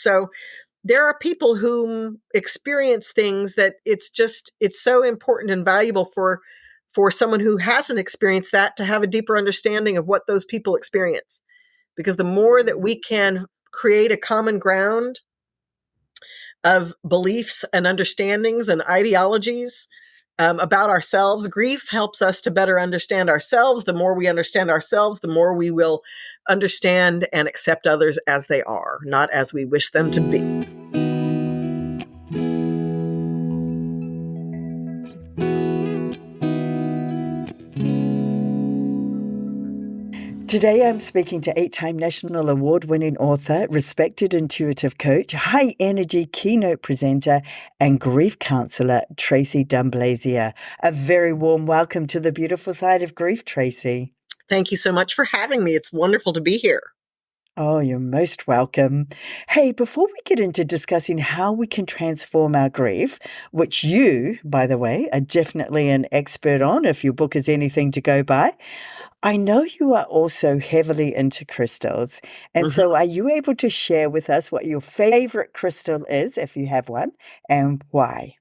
So there are people who experience things that it's so important and valuable for someone who hasn't experienced that to have a deeper understanding of what those people experience. Because the more that we can create a common ground of beliefs and understandings and ideologies about ourselves, grief helps us to better understand ourselves. The more we understand ourselves, the more we will understand and accept others as they are, not as we wish them to be. Today, I'm speaking to 8-time National Award-winning author, respected intuitive coach, high-energy keynote presenter, and grief counselor, Tracee Dunblazier. A very warm welcome to the beautiful side of grief, Tracee. Thank you so much for having me. It's wonderful to be here. Oh, you're most welcome. Hey, before we get into discussing how we can transform our grief, which you, by the way, are definitely an expert on if your book is anything to go by, I know you are also heavily into crystals. And so are you able to share with us what your favorite crystal is, if you have one, and why?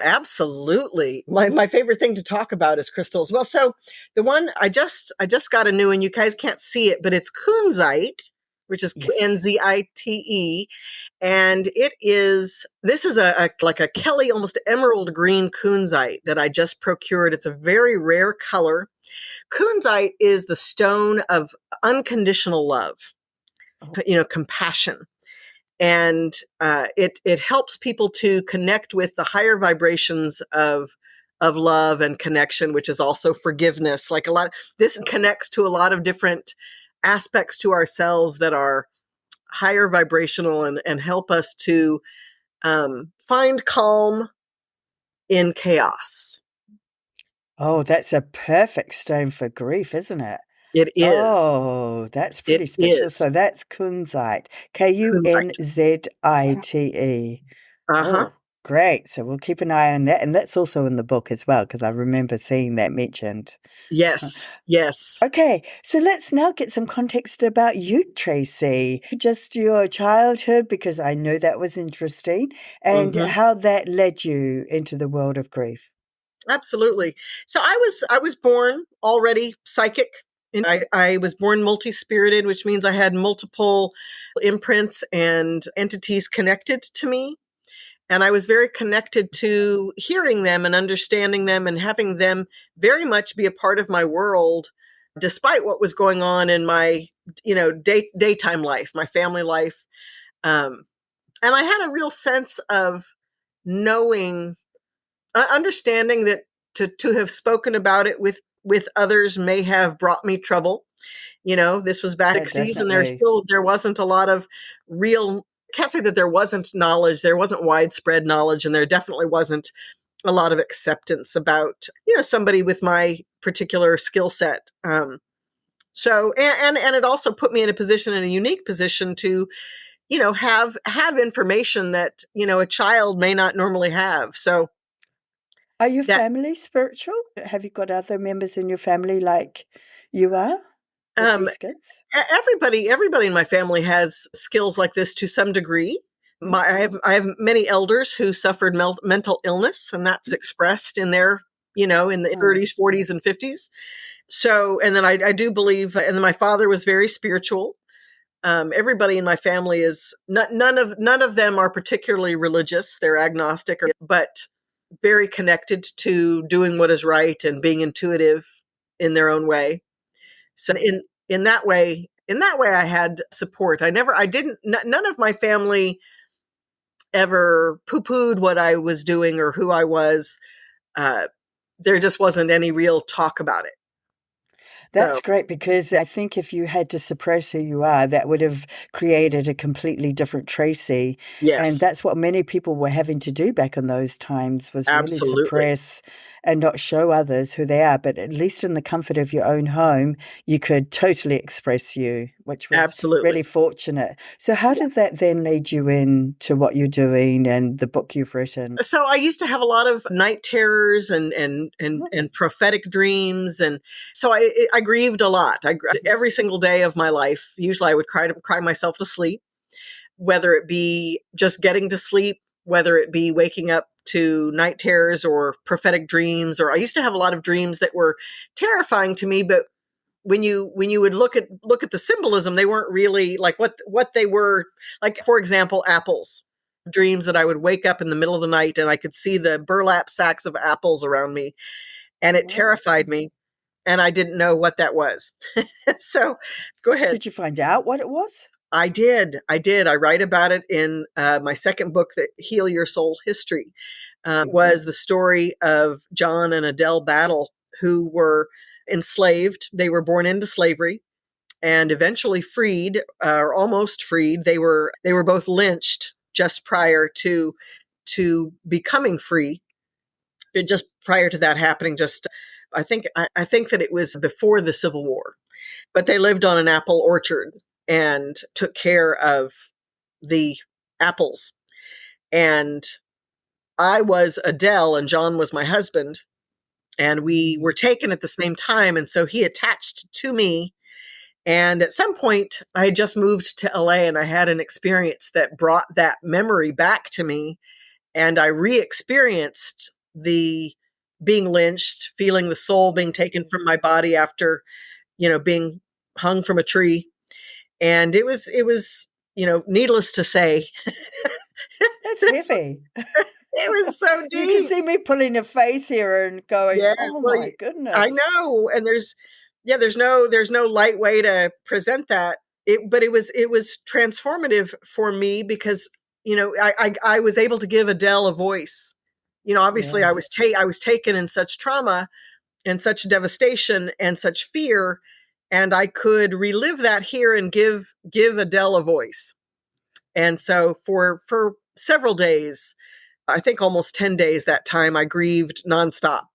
Absolutely. My favorite thing to talk about is crystals. Well, so the one I just got a new one. You guys can't see it, but it's kunzite, which is Kunzite. And this is like a Kelly, almost emerald green kunzite that I just procured. It's a very rare color. Kunzite is the stone of unconditional love, compassion. And it helps people to connect with the higher vibrations of love and connection, which is also forgiveness. Like this connects to a lot of different aspects to ourselves that are higher vibrational and help us to find calm in chaos. Oh, that's a perfect stone for grief, isn't it? It is. Oh, that's pretty special. So that's kunzite, Kunzite. Oh, great. So we'll keep an eye on that. And that's also in the book as well, because I remember seeing that mentioned. Yes, yes. Okay, so let's now get some context about you, Tracee. Just your childhood, because I know that was interesting, and how that led you into the world of grief. Absolutely. So I was born already psychic. And I was born multi-spirited, which means I had multiple imprints and entities connected to me. And I was very connected to hearing them and understanding them and having them very much be a part of my world, despite what was going on in my, daytime life, my family life. And I had a real sense of understanding that to have spoken about it with others may have brought me trouble. This was back in the 60s, and there wasn't a lot of real, can't say that there wasn't knowledge, there wasn't widespread knowledge, and there definitely wasn't a lot of acceptance about, somebody with my particular skill set. So, and it also put me in a unique position to, have information that, a child may not normally have. So, are your family spiritual? Have you got other members in your family like you are? Everybody in my family has skills like this to some degree. I have many elders who suffered mental illness, and that's expressed in their, in the 30s, 40s, and 50s. So, and then I do believe, and then my father was very spiritual. Everybody in my family is none of them are particularly religious. They're agnostic, but very connected to doing what is right and being intuitive in their own way. So in that way, I had support. None of my family ever poo-pooed what I was doing or who I was. There just wasn't any real talk about it. That's great, because I think if you had to suppress who you are, that would have created a completely different Tracee. Yes. And that's what many people were having to do back in those times, was really suppress and not show others who they are. But at least in the comfort of your own home, you could totally express you, which was really fortunate. So how did that then lead you into what you're doing and the book you've written? So I used to have a lot of night terrors and prophetic dreams. And so I grieved a lot. Every single day of my life. Usually I would cry myself to sleep. whether it be just getting to sleep, whether it be waking up to night terrors or prophetic dreams. Or I used to have a lot of dreams that were terrifying to me, but when you would look at the symbolism, they weren't really like what they were. Like, for example, apples. Dreams that I would wake up in the middle of the night and I could see the burlap sacks of apples around me, and it Wow. terrified me, and I didn't know what that was. So go ahead. Did you find out what it was? I did. I did. I write about it in my second book, that Heal Your Soul History. Was the story of John and Adele Battle, who were enslaved. They were born into slavery and eventually freed, or almost freed. They were both lynched just prior to becoming free. Just prior to that happening, just I think that it was before the Civil War. But they lived on an apple orchard and took care of the apples. And I was Adele and John was my husband, and we were taken at the same time. And so he attached to me. And at some point, I had just moved to LA and I had an experience that brought that memory back to me. And I re experienced the being lynched, feeling the soul being taken from my body after, being hung from a tree. And it was, needless to say, That's heavy. it was so You can deep. see me pulling a face here and going, Yeah, "Oh well, my I goodness." know, and there's no light way to present that. But it was transformative for me because I was able to give Adele a voice. Obviously, Yes. I was taken in such trauma and such devastation and such fear, and I could relive that here and give Adele a voice. And so for several days, I think almost 10 days that time, I grieved nonstop.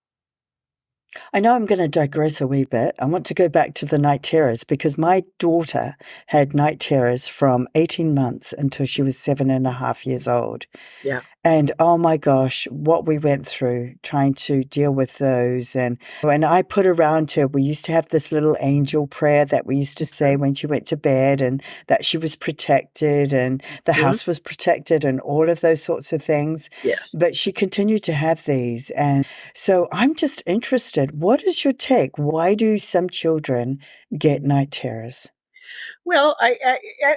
I know I'm going to digress a wee bit. I want to go back to the night terrors because my daughter had night terrors from 18 months until she was 7.5 years old. Yeah. And oh my gosh, what we went through trying to deal with those. And when I put around her, we used to have this little angel prayer that we used to say when she went to bed, and that she was protected and the Mhm. house was protected and all of those sorts of things. Yes. But she continued to have these. And so I'm just interested. What is your take? Why do some children get night terrors? Well,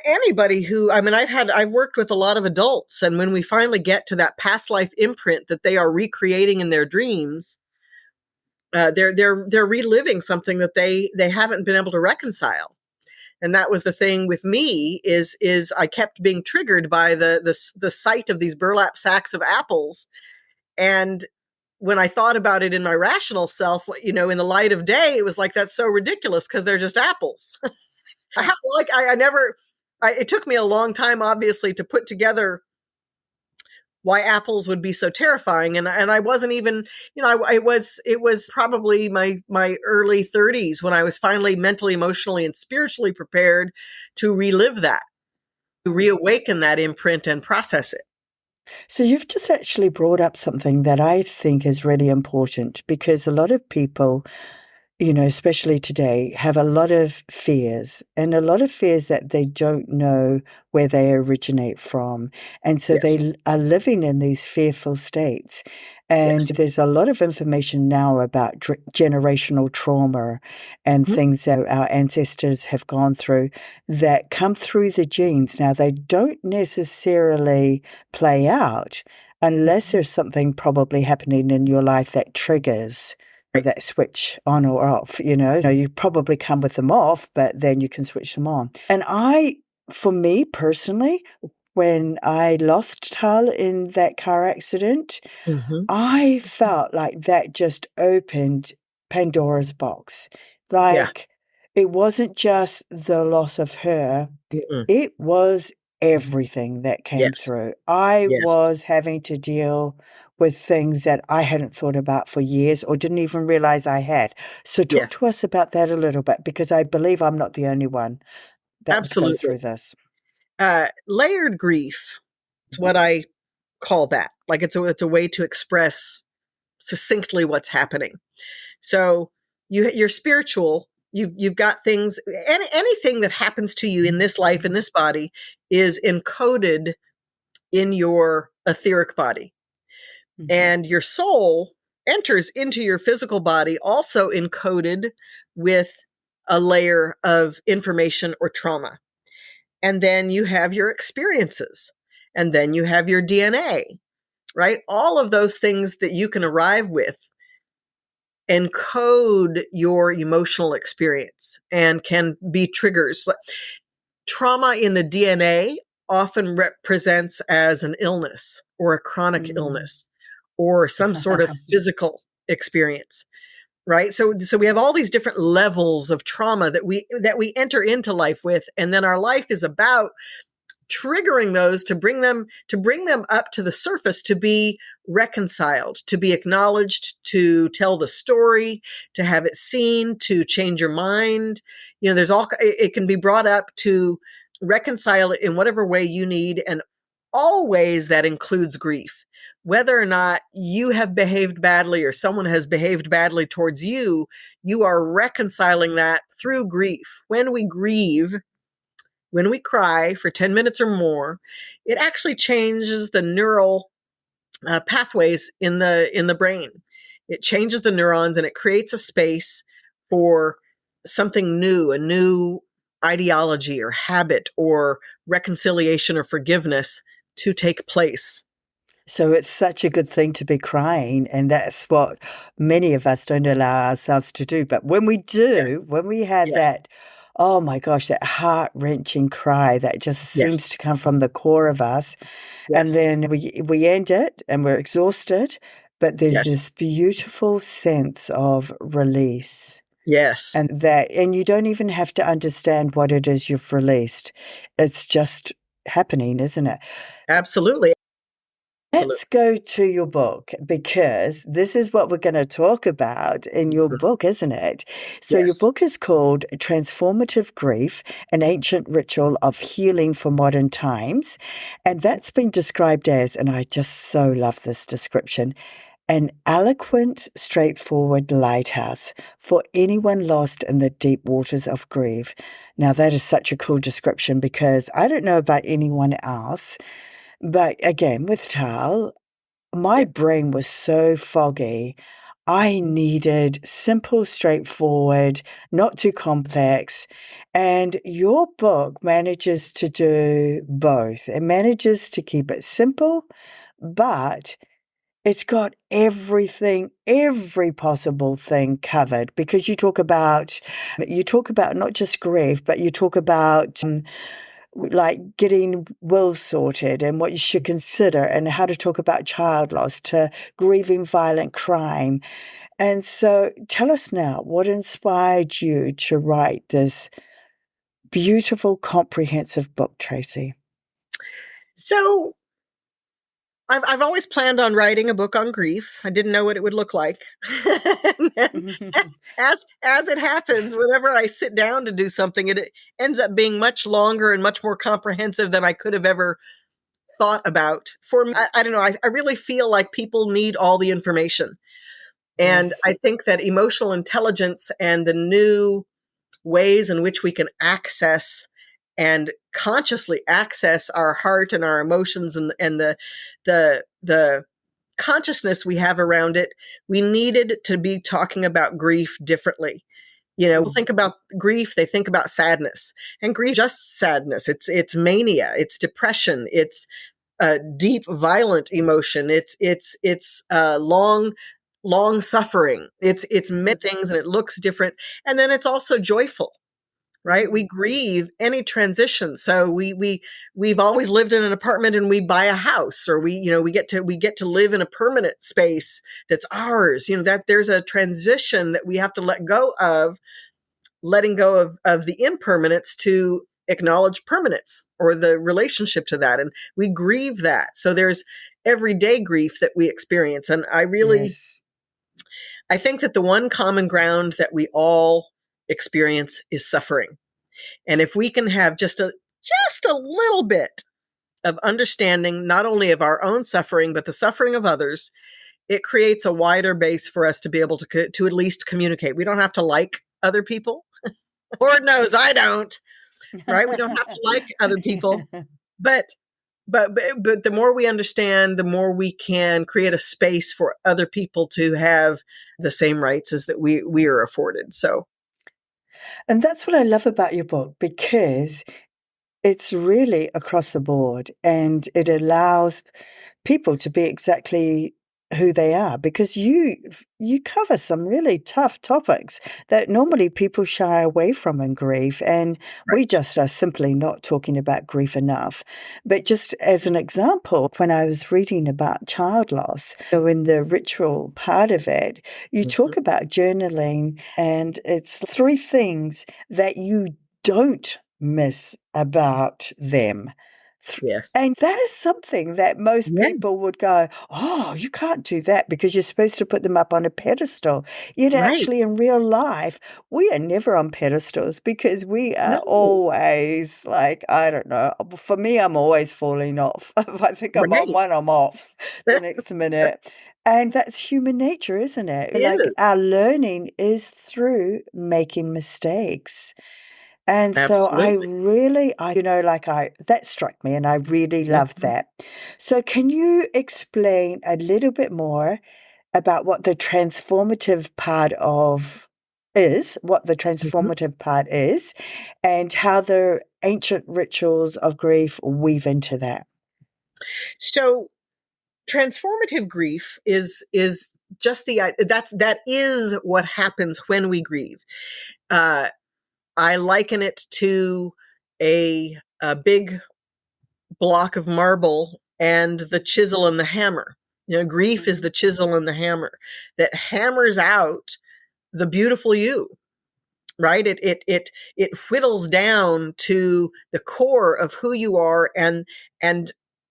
anybody who, I mean, I've worked with a lot of adults, and when we finally get to that past life imprint that they are recreating in their dreams, they're reliving something that they haven't been able to reconcile. And that was the thing with me, is I kept being triggered by the sight of these burlap sacks of apples. And when I thought about it in my rational self, in the light of day, it was like, that's so ridiculous because they're just apples. I never, it took me a long time, obviously, to put together why apples would be so terrifying. And I wasn't even, it was probably my early 30s when I was finally mentally, emotionally, and spiritually prepared to relive that, to reawaken that imprint and process it. So you've just actually brought up something that I think is really important because a lot of people, especially today, have a lot of fears and a lot of fears that they don't know where they originate from. And so Yes. they are living in these fearful states. And Yes. there's a lot of information now about generational trauma and Mhm. things that our ancestors have gone through that come through the genes. Now, they don't necessarily play out unless there's something probably happening in your life that triggers Right. that switch on or off, you probably come with them off, but then you can switch them on. And for me personally, when I lost Tal in that car accident, Mhm. I felt like that just opened Pandora's box. Yeah. Like, it wasn't just the loss of her, Mm-mm. it was everything that came Yes. through. I Yes. was having to deal with things that I hadn't thought about for years or didn't even realize I had. So Yeah. talk to us about that a little bit because I believe I'm not the only one that would go Absolutely. through this. Layered grief is what I call that. Like, it's a way to express succinctly what's happening. So you're spiritual, You've got things, anything that happens to you in this life, in this body, is encoded in your etheric body. And your soul enters into your physical body also encoded with a layer of information or trauma. And then you have your experiences. And then you have your DNA, right? All of those things that you can arrive with encode your emotional experience and can be triggers. Trauma in the DNA often represents as an illness or a chronic illness or some sort of physical experience, right? So we have all these different levels of trauma that we enter into life with, and then our life is about triggering those to bring them up to the surface, to be reconciled, to be acknowledged, to tell the story, to have it seen, to change your mind. There's it can be brought up to reconcile it in whatever way you need, and always that includes grief. Whether or not you have behaved badly or someone has behaved badly towards you, you are reconciling that through grief. When we grieve, when we cry for 10 minutes or more, it actually changes the neural pathways in the brain. It changes the neurons and it creates a space for something new, a new ideology or habit or reconciliation or forgiveness to take place. So it's such a good thing to be crying, and that's what many of us don't allow ourselves to do. But when we do, Yes. when we have Yes. that, oh my gosh, that heart-wrenching cry that just seems Yes. to come from the core of us, and Yes. then we end it and we're exhausted, but there's Yes. this beautiful sense of release. Yes. And you don't even have to understand what it is you've released. It's just happening, isn't it? Absolutely. Let's go to your book, because this is what we're going to talk about in your book, isn't it? So your Yes. book is called Transformative Grief, an Ancient Ritual of Healing for Modern Times. And that's been described as, and I just so love this description, an eloquent, straightforward lighthouse for anyone lost in the deep waters of grief. Now, that is such a cool description, because I don't know about anyone else, but again, with Tal, my brain was so foggy. I needed simple, straightforward, not too complex. And your book manages to do both. It manages to keep it simple, but it's got everything, every possible thing covered, because you talk about not just grief, but you talk about like getting wills sorted and what you should consider, and how to talk about child loss, to grieving violent crime. And so tell us now, what inspired you to write this beautiful, comprehensive book, Tracee? So I've always planned on writing a book on grief. I didn't know what it would look like. And then, as it happens, whenever I sit down to do something, it ends up being much longer and much more comprehensive than I could have ever thought about. For me, I don't know, I really feel like people need all the information. And Yes. I think that emotional intelligence and the new ways in which we can access and consciously access our heart and our emotions, and the consciousness we have around it, we needed to be talking about grief differently. People think about grief, they think about sadness, and grief is just sadness. It's mania, it's depression, it's deep, violent emotion. It's long suffering. It's many things, and it looks different. And then it's also joyful, right? We grieve any transition. So we've always lived in an apartment and we buy a house, or we get to live in a permanent space that's ours. That there's a transition that we have to let go of, letting go of the impermanence to acknowledge permanence or the relationship to that. And we grieve that. So there's everyday grief that we experience. And Yes. I think that the one common ground that we all experience is suffering. And if we can have just a little bit of understanding, not only of our own suffering, but the suffering of others, it creates a wider base for us to be able to at least communicate. We don't have to like other people, Lord knows I don't, right? We don't have to like other people, but but the more we understand, the more we can create a space for other people to have the same rights as that we are afforded. So And that's what I love about your book, because it's really across the board, and it allows people to be exactly who they are, because you cover some really tough topics that normally people shy away from in grief, and we right. just are simply not talking about grief enough. But just as an example, when I was reading about child loss, so in the ritual part of it, you Mhm. talk about journaling, and it's 3 things that you don't miss about them. Th Yes. And that is something that most Yeah. people would go, "Oh, you can't do that because you're supposed to put them up on a pedestal." Yet Right. actually in real life, we are never on pedestals because we are No. always like, I don't know, for me, I'm always falling off. If I think I'm on Right. one, I'm off the It next minute. And that's human nature, isn't it? Like, is. our learning is through making mistakes. And so Absolutely. like that struck me and I really Yep. love that. So can you explain a little bit more about what the Mhm. transformative part is, and how the ancient rituals of grief weave into that? So transformative grief is just that is what happens when we grieve. Uh, I liken it to a big block of marble and the chisel and the hammer. Grief is Mhm. the chisel and the hammer that hammers out the beautiful you, right? It whittles down to the core of who you are, and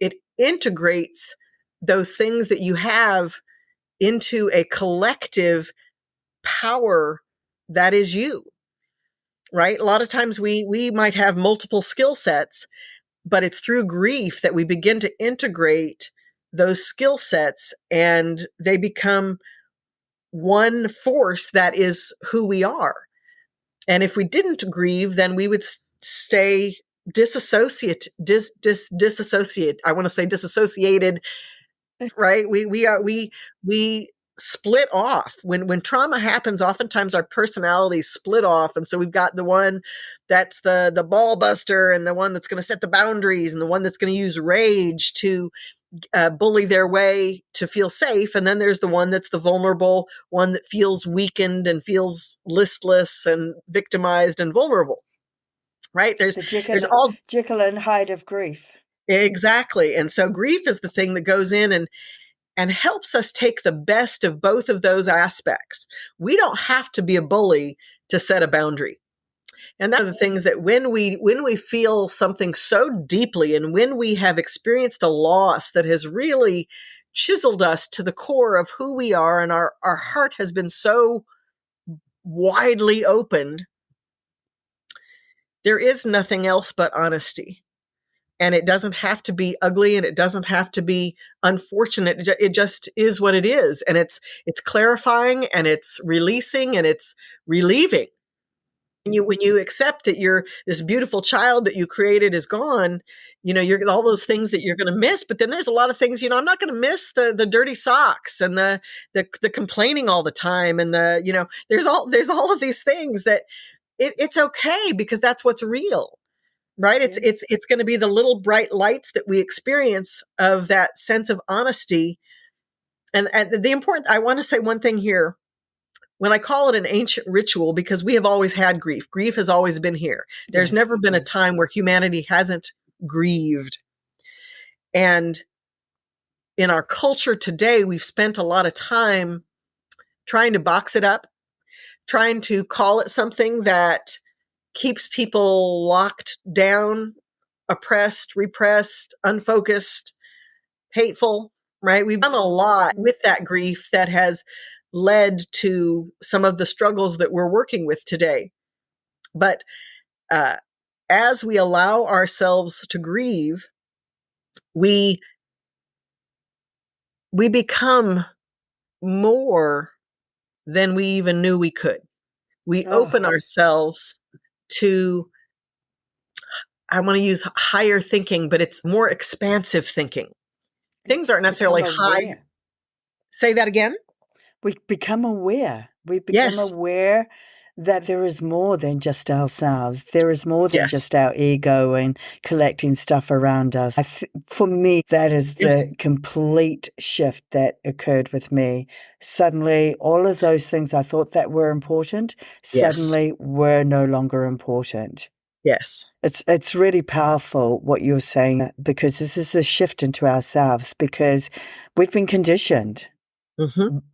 it integrates those things that you have into a collective power that is you, right? A lot of times we might have multiple skill sets, but it's through grief that we begin to integrate those skill sets and they become one force that is who we are. And if we didn't grieve, then we would stay disassociate. I want to say disassociated, right? We split off when trauma happens. Oftentimes our personalities split off, and so we've got the one that's the ball buster, and the one that's going to set the boundaries, and the one that's going to use rage to bully their way to feel safe. And then there's the one that's the vulnerable one that feels weakened and feels listless and victimized and vulnerable. Right? The There's all Jekyll and Hyde of grief. exactly. And so grief is the thing that goes in and helps us take the best of both of those aspects. We don't have to be a bully to set a boundary. And that's the things that when we feel something so deeply and when we have experienced a loss that has really chiseled us to the core of who we are, and our heart has been so widely opened, there is nothing else but honesty. And it doesn't have to be ugly, and it doesn't have to be unfortunate. It just is what it is. And it's clarifying, and it's releasing, and it's relieving. When you accept that you're this beautiful child that you created is gone, you're all those things that you're going to miss. But then there's a lot of things, I'm not going to miss the dirty socks and the complaining all the time, and there's all of these things that it's okay, because that's what's real, right? It's Yes. it's going to be the little bright lights that we experience of that sense of honesty. And the important, I want to say one thing here. When I call it an ancient ritual, because we have always had grief. Grief has always been here. There's never Yes, been a yes. time where humanity hasn't grieved. And in our culture today, we've spent a lot of time trying to box it up, trying to call it something that keeps people locked down, oppressed, repressed, unfocused, hateful, right? We've done a lot with that grief that has led to some of the struggles that we're working with today. But uh, as we allow ourselves to grieve, we we become more than we even knew we could. We Oh, open ourselves to, I want to use higher thinking, but it's more expansive thinking. Things aren't necessarily high. Say that again? We become aware. We become Yes. aware that there is more than just ourselves. There is more than Yes. just our ego and collecting stuff around us. For me, that is Yes. the complete shift that occurred with me. Suddenly, all of those things I thought that were important suddenly were no longer important. Yes. It's really powerful what you're saying, because this is a shift into ourselves, because we've been conditioned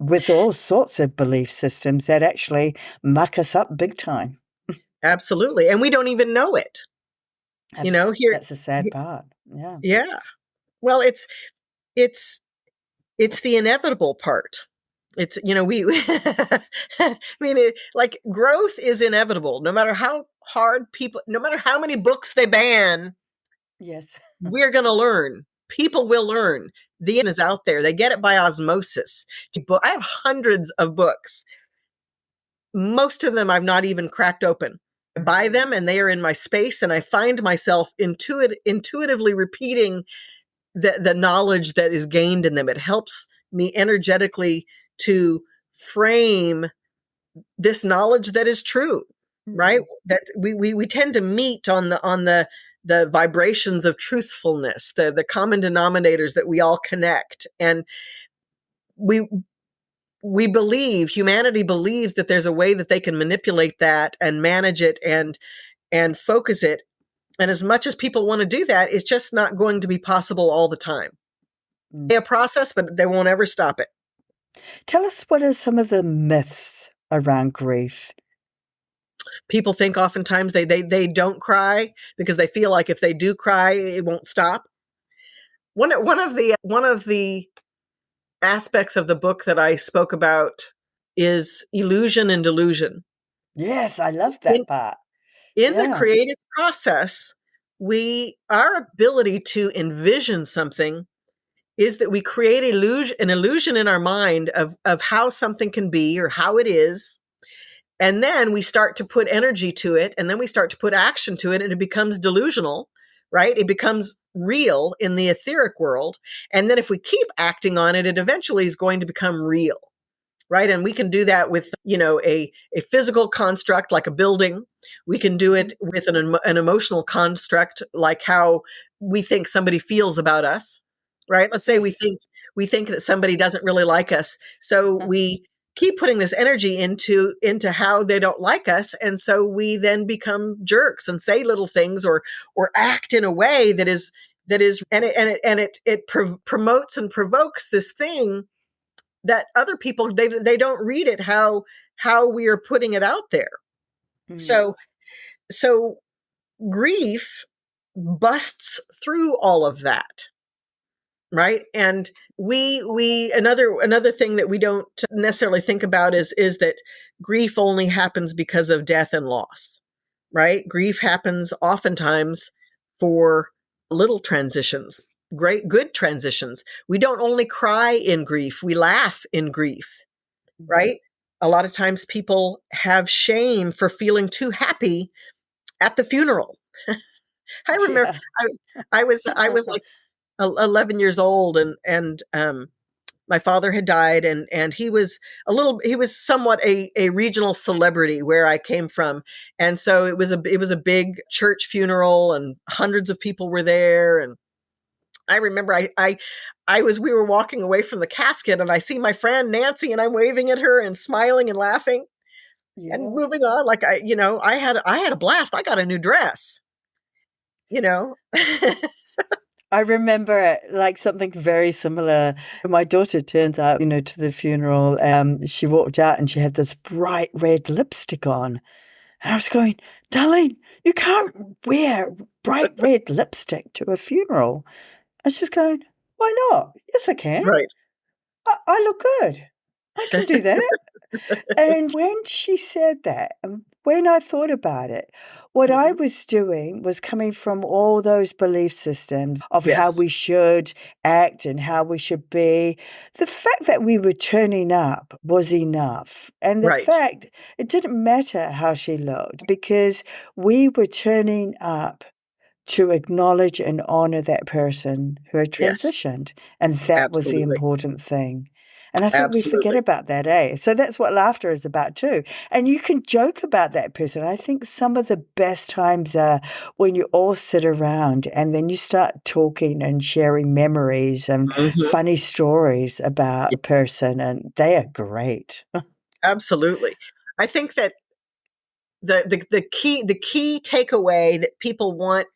with all sorts of belief systems that actually muck us up big time. Absolutely. And we don't even know it. Here. That's the sad part. Yeah. Yeah. Well, it's the inevitable part. It's, I mean, like, growth is inevitable. No matter how hard people, no matter how many books they ban, Yes. we're going to learn. People will learn. The end is out there. They get it by osmosis. I have hundreds of books. Most of them I've not even cracked open. I buy them and they are in my space, and I find myself intuitively repeating the knowledge that is gained in them. It helps me energetically to frame this knowledge that is true, right? That we tend to meet on the vibrations of truthfulness, the common denominators that we all connect. And humanity believes that there's a way that they can manipulate that and manage it and focus it. And as much as people want to do that, it's just not going to be possible all the time. A process, but they won't ever stop it. Tell us, what are some of the myths around grief? People think oftentimes they don't cry because they feel like if they do cry, it won't stop. One of the aspects of the book that I spoke about is illusion and delusion. Yes, I love that part. In the creative process, our ability to envision something is that we create an illusion in our mind of how something can be or how it is. And then we start to put energy to it, and then we start to put action to it, and it becomes delusional, right? It becomes real in the etheric world. And then if we keep acting on it, it eventually is going to become real, right? And we can do that with, a physical construct like a building. We can do it with an emotional construct, like how we think somebody feels about us, right? Let's say we think that somebody doesn't really like us. So we keep putting this energy into how they don't like us. And so we then become jerks and say little things or act in a way that is, and it promotes and provokes this thing that other people, they don't read it how we are putting it out there. So grief busts through all of that, right? And another thing that we don't necessarily think about is that grief only happens because of death and loss, right? Grief happens oftentimes for little transitions, good transitions. We don't only cry in grief, we laugh in grief, right? A lot of times people have shame for feeling too happy at the funeral. I remember I was like 11 years old, and my father had died, and he was somewhat a regional celebrity where I came from. And so it was a big church funeral, and hundreds of people were there. And I remember we were walking away from the casket, and I see my friend Nancy, and I'm waving at her and smiling and laughing and moving on. Like I had a blast. I got a new dress, I remember like something very similar. My daughter turned out, to the funeral. She walked out and she had this bright red lipstick on. And I was going, darling, you can't wear bright red lipstick to a funeral. And she's going, why not? Yes, I can. Right. I look good. I can do that. And when she said that, when I thought about it, what I Mhm. was doing was coming from all those belief systems of how Yes. we should act and how we should be. The fact that we were turning up was enough. And the Right. fact it didn't matter how she looked because we were turning up to acknowledge and honor that person who had Yes. transitioned. And that was the Absolutely. important thing. And I think we forget Absolutely. about that, eh? So that's what laughter is about too. And you can joke about that person. I think some of the best times are when you all sit around and then you start talking and sharing memories and Mhm. funny stories about Yeah, a person, and they are great. absolutely. I think that the key takeaway that people want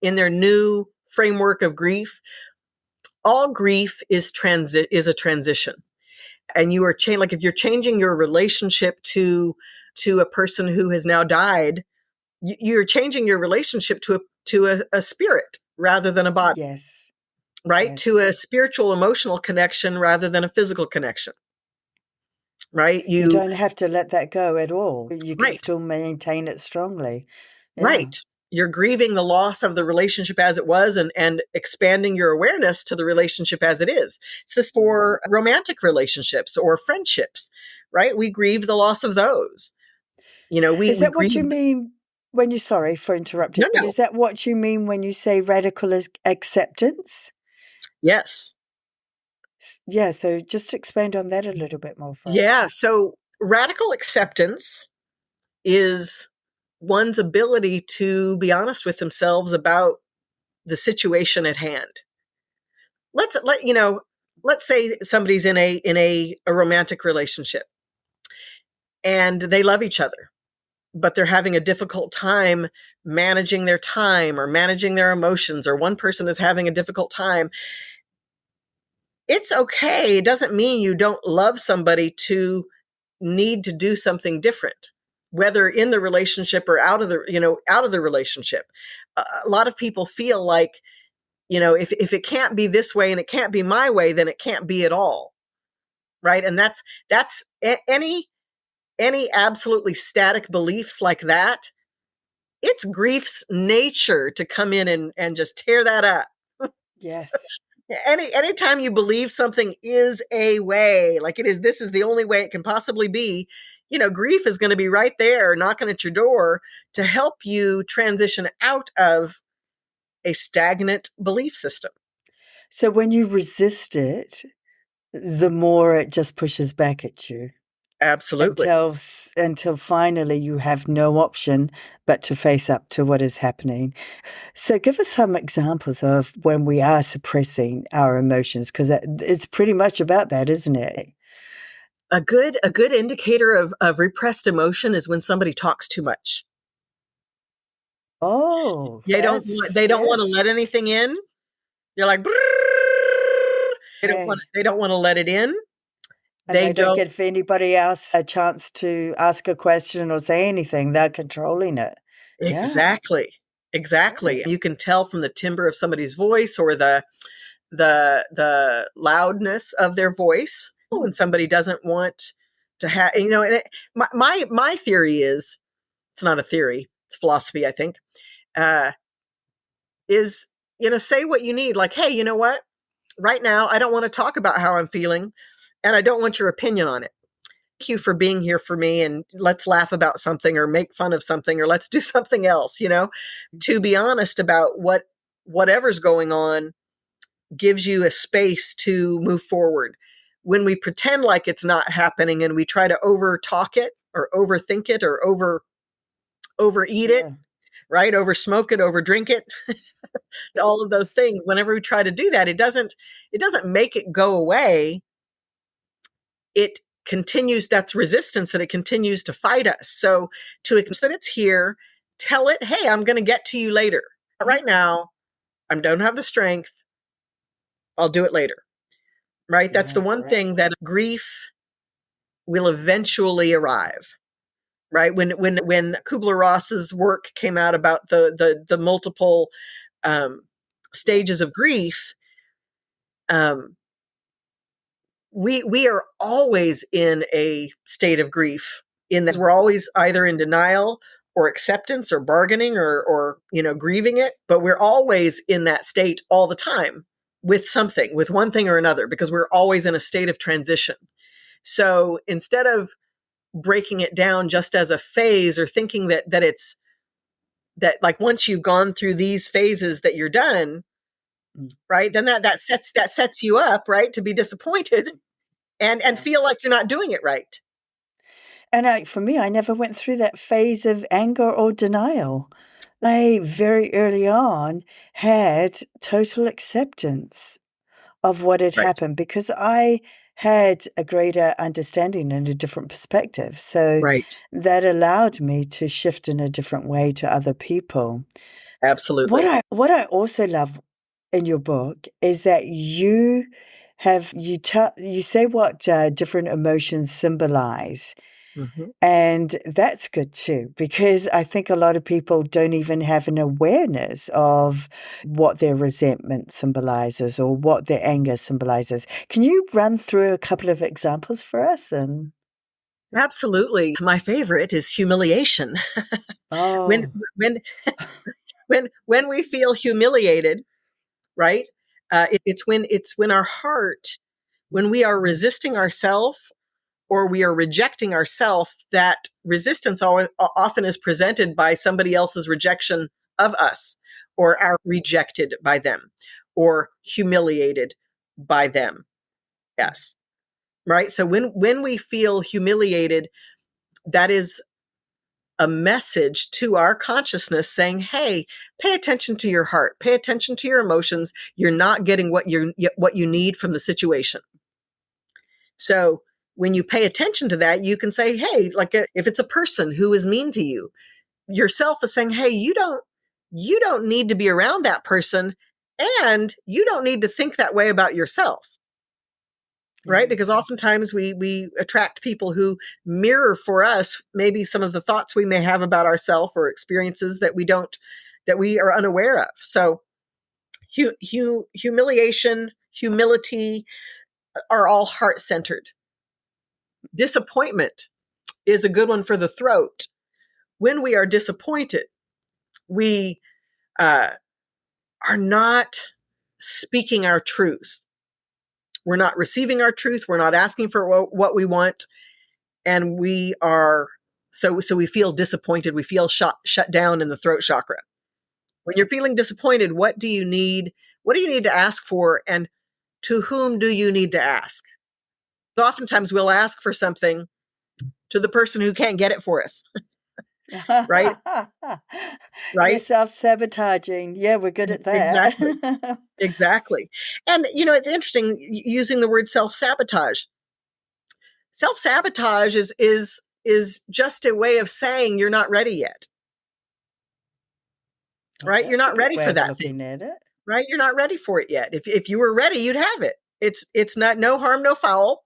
in their new framework of grief, all grief is a transition. And you are like if you're changing your relationship to a person who has now died, you're changing your relationship to a spirit rather than a body, Yes, right? To yes. a spiritual emotional connection rather than a physical connection, right? You You don't have to let that go at all. You can right. still maintain it strongly. Yeah. Right. You're grieving the loss of the relationship as it was and expanding your awareness to the relationship as it is. It's this for romantic relationships or friendships, right? We grieve the loss of those. We Is we that what grieve. you mean when you, sorry for interrupting, No, but no. is that what you mean when you say radical acceptance? Yes. Yeah, so just expand on that a little bit more for us. Yeah. So radical acceptance is one's ability to be honest with themselves about the situation at hand. Let's say somebody's in a romantic relationship and they love each other, but they're having a difficult time managing their time or managing their emotions, or one person is having a difficult time. It's okay. It doesn't mean you don't love somebody to need to do something different, whether in the relationship or out of the relationship. A lot of people feel like, if it can't be this way and it can't be my way, then it can't be at all. Right. And that's any absolutely static beliefs like that. It's grief's nature to come in and just tear that up. Yes. Anytime you believe something is a way, like this is the only way it can possibly be, grief is going to be right there knocking at your door to help you transition out of a stagnant belief system. So when you resist it, the more it just pushes back at you Absolutely. until finally you have no option but to face up to what is happening. So give us some examples of when we are suppressing our emotions, because it's pretty much about that, isn't it? A good indicator of repressed emotion is when somebody talks too much. Oh, They don't want that's they don't want to yes. let anything in. You're like, Okay. they don't want to let it in. And They they don't don't. give anybody else a chance to ask a question or say anything. They're controlling it. Yeah. Exactly. Exactly. Right. You can tell from the timbre of somebody's voice or the loudness of their voice when somebody doesn't want to have, and my theory is, it's not a theory, it's philosophy, I think, uh, is, say what you need. Like, hey, you know what? Right now, I don't want to talk about how I'm feeling and I don't want your opinion on it. Thank you for being here for me, and let's laugh about something or make fun of something or let's do something else, to be honest about whatever's going on gives you a space to move forward. When we pretend like it's not happening and we try to over talk it or overthink it or overeat it, Yeah. right? Over smoke it, over drink it, all of those things. Whenever we try to do that, it doesn't make it go away. It continues. That's resistance, that it continues to fight us. So to acknowledge that it's here, tell it, hey, I'm going to get to you later. Right now, I don't have the strength. I'll do it later. Right? That's the Yeah. one thing that grief will eventually arrive. Right? When Kubler-Ross's work came out about the multiple um, stages of grief, um, we are always in a state of grief in that we're always either in denial or acceptance or bargaining or grieving it, but we're always in that state all the time with something, with one thing or another, because we're always in a state of transition. So instead of breaking it down just as a phase or thinking that it's that like once you've gone through these phases that you're done, right? Then that sets you up, right, to be disappointed and feel like you're not doing it right. And for me, I never went through that phase of anger or denial. I very early on had total acceptance of what had Right. happened because I had a greater understanding and a different perspective. So Right. that allowed me to shift in a different way to other people. Absolutely. What I also love in your book is that you say what different emotions symbolize. Mhm. And that's good too, because I think a lot of people don't even have an awareness of what their resentment symbolizes or what their anger symbolizes. Can you run through a couple of examples for us? And Absolutely. My favorite is humiliation. When oh, when when we feel humiliated, right? It's when our heart, when we are resisting ourselves or we are rejecting ourselves, that resistance often is presented by somebody else's rejection of us, or our rejected by them, or humiliated by them. Yes, right. So when we feel humiliated, that is a message to our consciousness saying, "Hey, pay attention to your heart. Pay attention to your emotions. You're not getting what you need from the situation." So when you pay attention to that, you can say, "Hey, like if it's a person who is mean to you, yourself is saying, "Hey, you don't need to be around that person, and you don't need to think that way about yourself." Right? yeah. Because oftentimes we attract people who mirror for us maybe some of the thoughts we may have about ourselves or experiences that we are unaware of. So humiliation, humility are all heart centered. Disappointment is a good one for the throat. When we are disappointed, we uh, are not speaking our truth. We're not receiving our truth. We're not asking for what we want, and we are so we feel disappointed. We feel shut down in the throat chakra. When you're feeling disappointed, what do you need? What do you need to ask for, and to whom do you need to ask? So oftentimes we'll ask for something to the person who can't get it for us, right? We're Right? self-sabotaging. Yeah, we're good at Exactly. that. Exactly. And it's interesting using the word self-sabotage. Self-sabotage is just a way of saying you're not ready yet. Oh, Right? You're that's a not good ready way for of that thing. looking at it. Right? You're not ready for it yet. If you were ready, you'd have it. It's not no harm, no foul.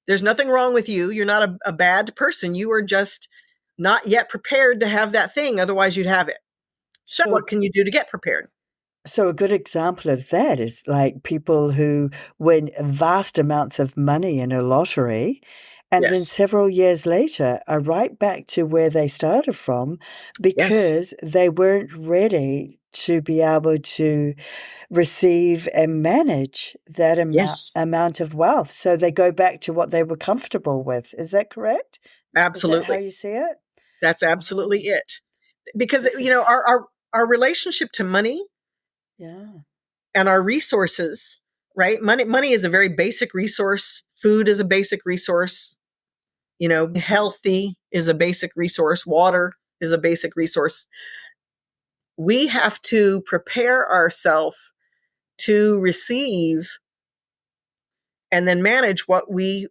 There's nothing wrong with you. You're not a bad person. You are just not yet prepared to have that thing. Otherwise, you'd have it. So, So what can you do to get prepared? So a good example of that is like people who win vast amounts of money in a lottery and then Yes. several years later are right back to where they started from Yes. because they weren't ready to be able to receive and manage that Yes. amount of wealth. So they go back to what they were comfortable with. Is that correct? Is that how Absolutely. you see it? That's absolutely Oh, it. Because this is, our relationship to money yeah. and our resources, right? Money is a very basic resource. Food is a basic resource. Healthy is a basic resource. Water is a basic resource. We have to prepare ourselves to receive and then manage what we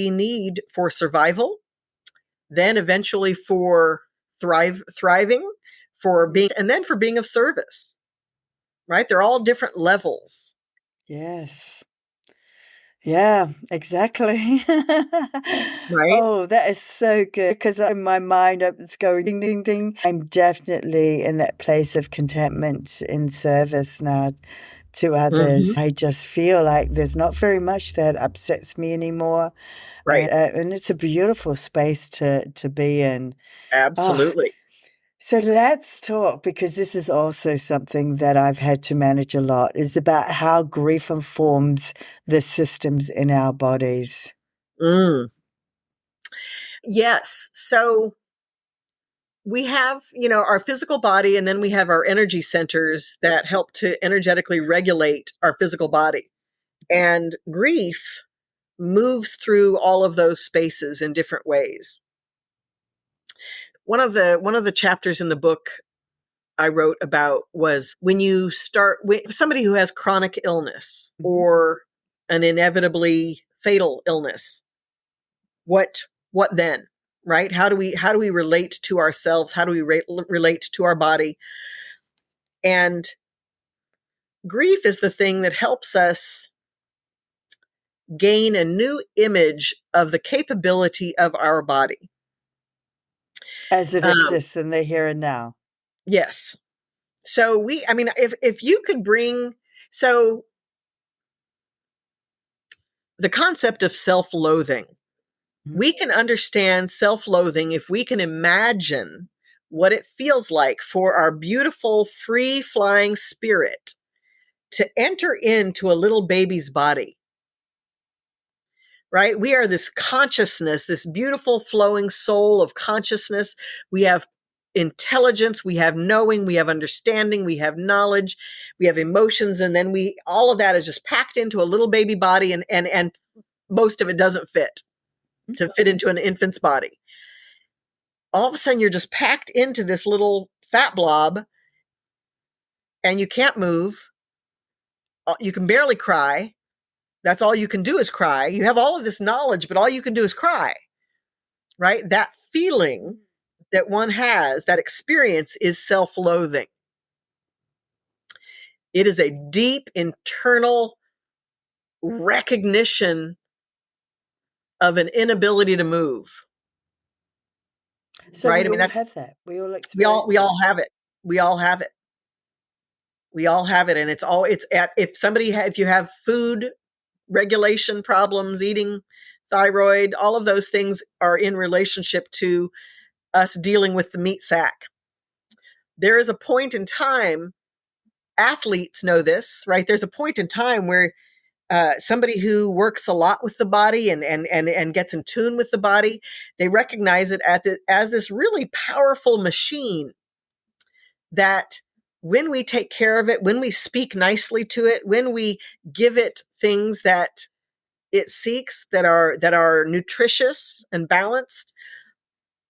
need for survival, then eventually for thriving, for being, and then for being of service. Right? They're all different levels. Yes. Yeah, exactly. Right? Oh, that is so good because in my mind it's going ding ding ding. I'm definitely in that place of contentment in service now to Hmm. others. I just feel like there's not very much that upsets me anymore. Right. And it's a beautiful space to be in. Oh, Absolutely. so let's talk, because this is also something that I've had to manage a lot, is about how grief informs the systems in our bodies. Mm. Yes. So we have, our physical body, and then we have our energy centers that help to energetically regulate our physical body. And grief moves through all of those spaces in different ways. One of the chapters in the book I wrote about was when you start with somebody who has chronic illness Mhm. or an inevitably fatal illness. What then? Right? How do we relate to ourselves? How do we relate to our body? And grief is the thing that helps us gain a new image of the capability of our body. As it Um, exists in the here and now. yes. So I mean, if you could bring, so the concept of self-loathing, Mhm. we can understand self-loathing if we can imagine what it feels like for our beautiful, free flying spirit to enter into a little baby's body, right? We are this consciousness, this beautiful flowing soul of consciousness. We have intelligence, we have knowing, we have understanding, we have knowledge, we have emotions, and then all of that is just packed into a little baby body, and most of it doesn't fit to fit into an infant's body. All of a sudden you're just packed into this little fat blob, and you can't move. You can barely cry. That's all you can do is cry. You have all of this knowledge, but all you can do is cry. Right? That feeling that one has, that experience, is self-loathing. It is a deep internal recognition of an inability to move. So Right? I we mean, all that's have that. We all we all experience we all that. have it. We all have it. We all have it, and it's at if you have food regulation problems, eating, thyroid, all of those things are in relationship to us dealing with the meat sack. There is a point in time, athletes know this, right? There's a point in time where somebody who works a lot with the body and gets in tune with the body, they recognize it as this really powerful machine that when we take care of it, when we speak nicely to it, when we give it things that it seeks that are nutritious and balanced,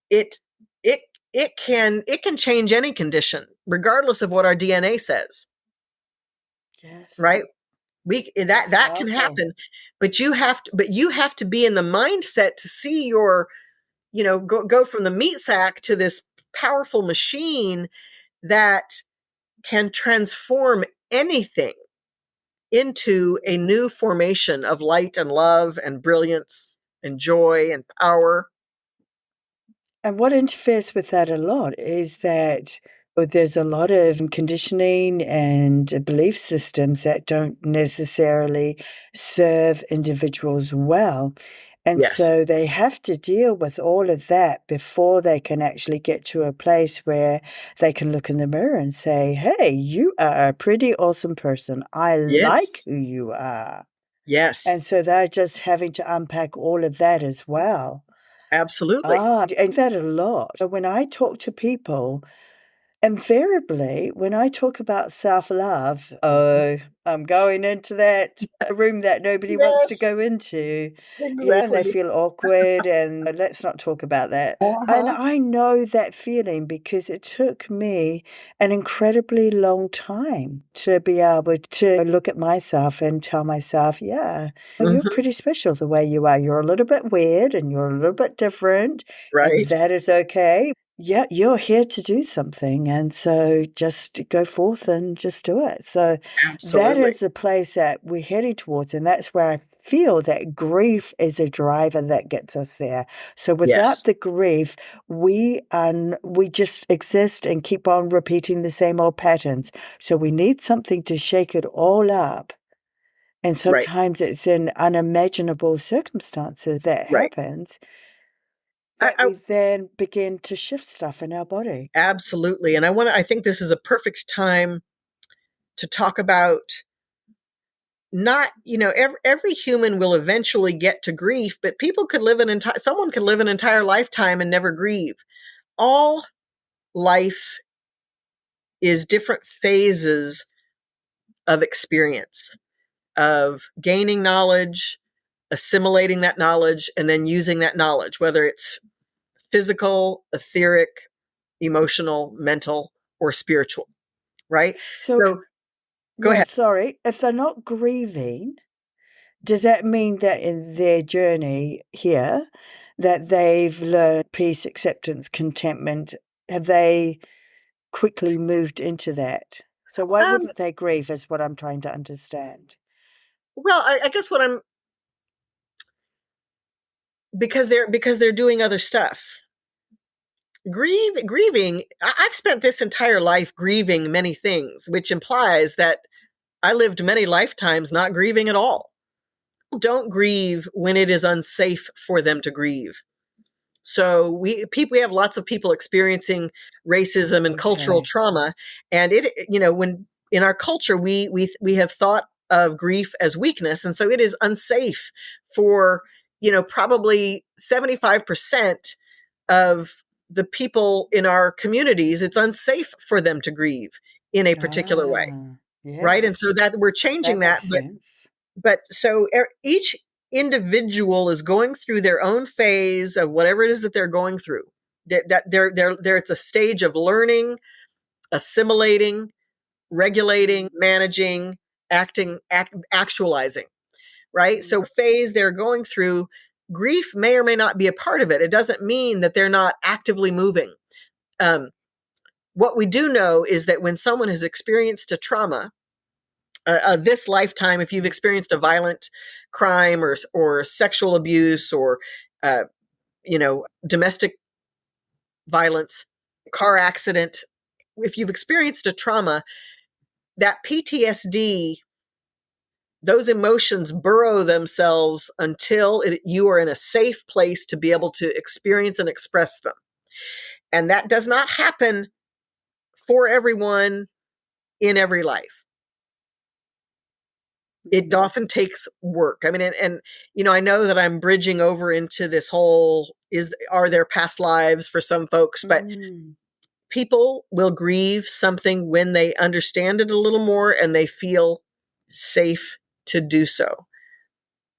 it it it can change any condition regardless of what our DNA says, Yes. right? We that That's that can powerful. happen, but you have to be in the mindset to see go from the meat sack to this powerful machine that can transform anything into a new formation of light and love and brilliance and joy and power. And what interferes with that a lot is that there's a lot of conditioning and belief systems that don't necessarily serve individuals well. And Yes. so they have to deal with all of that before they can actually get to a place where they can look in the mirror and say, hey, you are a pretty awesome person. I like Yes. who you are. And Yes. so they're just having to unpack all of that as well. Absolutely. And that a lot. So when I talk to people, invariably, when I talk about self-love, oh, I'm going into that room that nobody wants to Yes. go into, and they Exactly. feel awkward, and let's not talk about that. And Uh-huh. I know that feeling because it took me an incredibly long time to be able to look at myself and tell myself, yeah, you're Hmm. pretty special the way you are. You're a little bit weird and you're a little bit different, and Right. that is okay. yeah, you're here to do something. And so just go forth and just do it. So that Absolutely. is the place that we're heading towards. And that's where I feel that grief is a driver that gets us there. So without Yes. the grief, we just exist and keep on repeating the same old patterns. So we need something to shake it all up. And Right. sometimes it's in unimaginable circumstances that Right. happens that I we then begin to shift stuff in our body. absolutely. And I think this is a perfect time to talk about not, every human will eventually get to grief, but people could live someone could live an entire lifetime and never grieve. All life is different phases of experience, of gaining knowledge, assimilating that knowledge, and then using that knowledge, whether it's physical, etheric, emotional, mental, or spiritual, right? So, So go yeah, ahead. sorry, if they're not grieving, does that mean that in their journey here, that they've learned peace, acceptance, contentment? Have they quickly moved into that? So why Um, wouldn't they grieve is what I'm trying to understand. well, I guess what I'm because they're doing other stuff. Grieving. I've spent this entire life grieving many things, which implies that I lived many lifetimes not grieving at all. Don't grieve when it is unsafe for them to grieve. So we have lots of people experiencing racism and cultural Okay. trauma, and when in our culture we have thought of grief as weakness, and so it is unsafe for probably 75% of the people in our communities. It's unsafe for them to grieve in a particular way, Ah, right? And so yes, that we're that changing that, makes sense. but so each individual is going through their own phase of whatever it is that they're going through. That they're it's a stage of learning, assimilating, regulating, managing, actualizing, right? So phase they're going through, grief may or may not be a part of it. It doesn't mean that they're not actively moving. Um, what we do know is that when someone has experienced a trauma, this lifetime, if you've experienced a violent crime or sexual abuse or uh, domestic violence, car accident, if you've experienced a trauma, that PTSD, those emotions burrow themselves until you are in a safe place to be able to experience and express them. And that does not happen for everyone in every life. It often takes work. I mean, I know that I'm bridging over into this whole are there past lives for some folks, but Mm, people will grieve something when they understand it a little more and they feel safe to do so.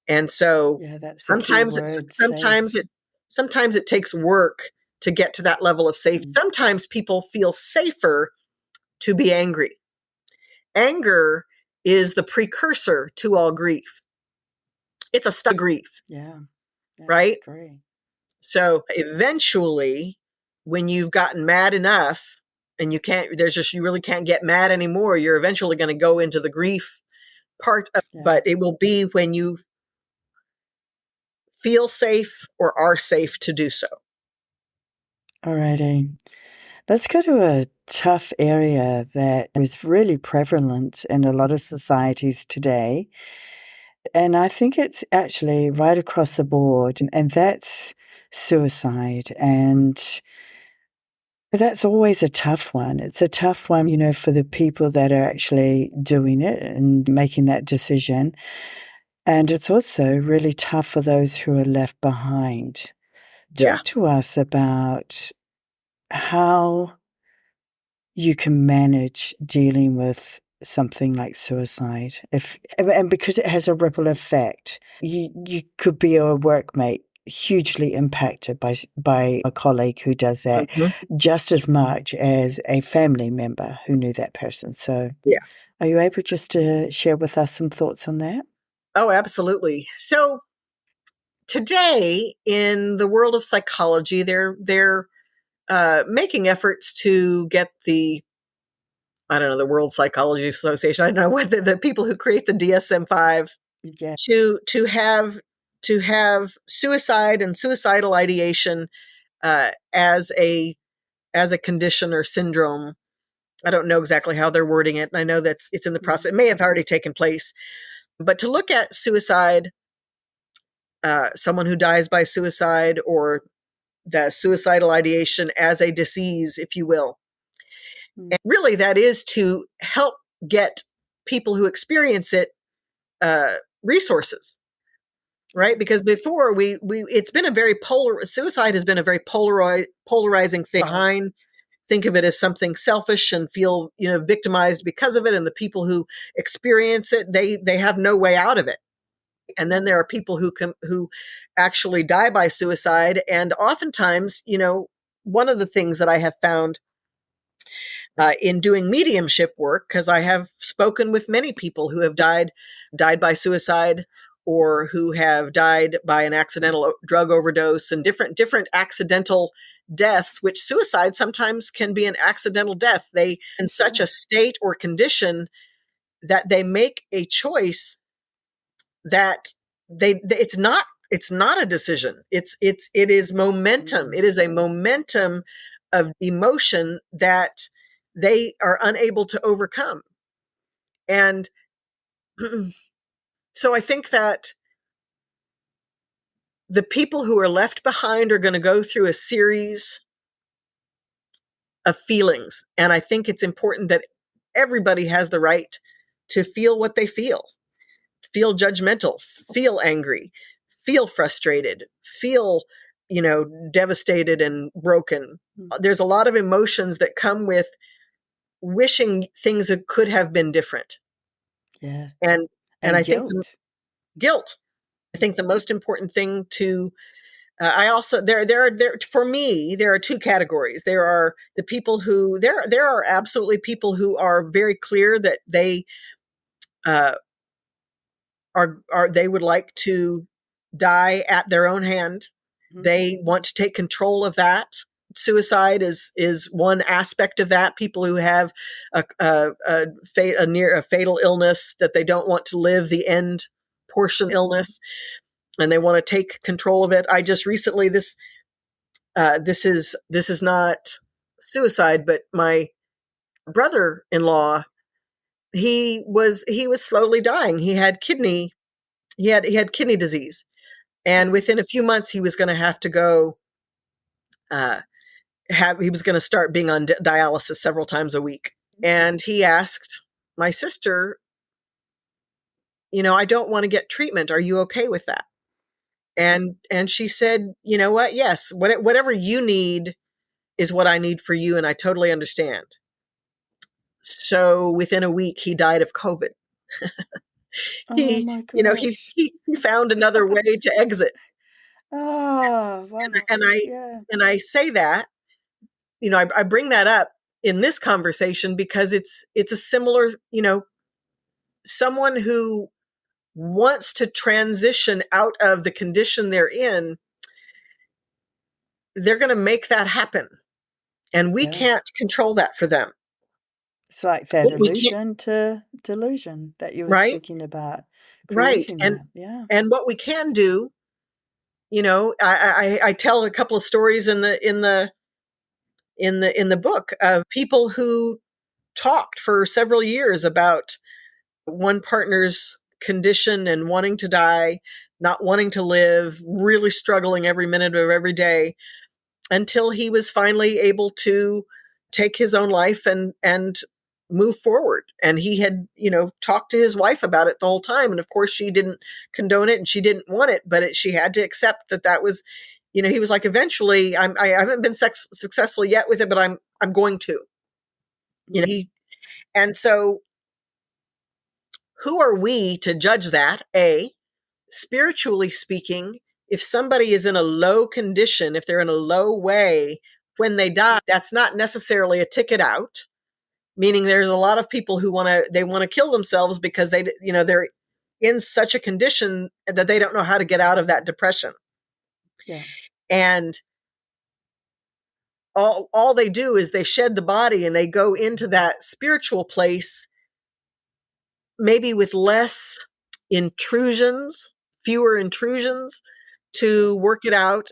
And so yeah, that's the key sometimes it's word, safe. sometimes it takes work to get to that level of safety. Mm, Sometimes people feel safer to be angry. Anger is the precursor to all grief. It's a stuff of grief, yeah, yeah, I right? agree. So eventually, when you've gotten mad enough and you really can't get mad anymore, you're eventually going to go into the grief part of, Yeah. but it will be when you feel safe or are safe to do so. Alrighty. Let's go to a tough area that is really prevalent in a lot of societies today. And I think it's actually right across the board, and that's suicide. And that's always a tough one. It's a tough one, for the people that are actually doing it and making that decision. And it's also really tough for those who are left behind. Yeah. Talk to us about how you can manage dealing with something like suicide. If and because it has a ripple effect, you could be a workmate hugely impacted by a colleague who does that Mhm. just as much as a family member who knew that person. So, Yeah. are you able just to share with us some thoughts on that? Oh, absolutely. So today in the world of psychology, making efforts to get I don't know, the World Psychology Association, I don't know what the people who create the DSM-5 Yeah. to have suicide and suicidal ideation as a condition or syndrome. I don't know exactly how they're wording it, and I know that it's in the process. It may have already taken place, but to look at suicide, someone who dies by suicide, or the suicidal ideation as a disease, if you will. Mm. And really, that is to help get people who experience it resources, right? Because before it's been a very suicide has been a very polarizing thing. Behind, think of it as something selfish and feel victimized because of it, and the people who experience it, they have no way out of it. And then there are people who actually die by suicide, and oftentimes, one of the things that I have found in doing mediumship work, because I have spoken with many people who have died by suicide, or who have died by an accidental drug overdose, and different accidental deaths, which suicide sometimes can be an accidental death. They in such a state or condition that they make a choice that it's not a decision. It is momentum. It is a momentum of emotion that they are unable to overcome. And so I think that the people who are left behind are going to go through a series of feelings. And I think it's important that everybody has the right to feel what they feel judgmental, feel angry, feel frustrated, feel, devastated and broken. There's a lot of emotions that come with wishing things could have been different. Yes. And I think guilt. guilt. I think the most important thing to I also there for me there are two categories. There are the people who there are absolutely people who are very clear that they are they would like to die at their own hand. They want to take control of that. Suicide is one aspect of that. People who have a fatal illness that they don't want to live the end portion illness, and they want to take control of it. I just recently this is not suicide, but my brother-in-law, he was slowly dying. He had kidney disease, and within a few months he was going to have to go he was going to start being on dialysis several times a week. And he asked my sister, I don't want to get treatment. Are you okay with that? And she said, you know what? Yes, whatever you need is what I need for you, and I totally understand. So within a week he died of COVID. Oh he my you know he, gosh. he he found another way to exit. Oh, wow. and i Yeah. and I say that, I bring that up in this conversation because it's a similar, someone who wants to transition out of the condition they're in. They're going to make that happen, and we Yeah. can't control that for them. It's like that What we can't, illusion to delusion that you were right, speaking about, right, creating and that. Yeah. what we can do, I tell a couple of stories in the book of people who talked for several years about one partner's condition and wanting to die, not wanting to live, really struggling every minute of every day, until he was finally able to take his own life and move forward. And he had, talked to his wife about it the whole time. And of course she didn't condone it and she didn't want it, but she had to accept that was, he was like, eventually I haven't been successful yet with it, but I'm going to, and so who are we to judge that? Spiritually speaking, if somebody is in a low condition, if they're in a low way when they die, that's not necessarily a ticket out. Meaning, there's a lot of people who want to kill themselves because they're in such a condition that they don't know how to get out of that depression. Yeah. And all they do is they shed the body and they go into that spiritual place, maybe with less intrusions, fewer intrusions, to work it out.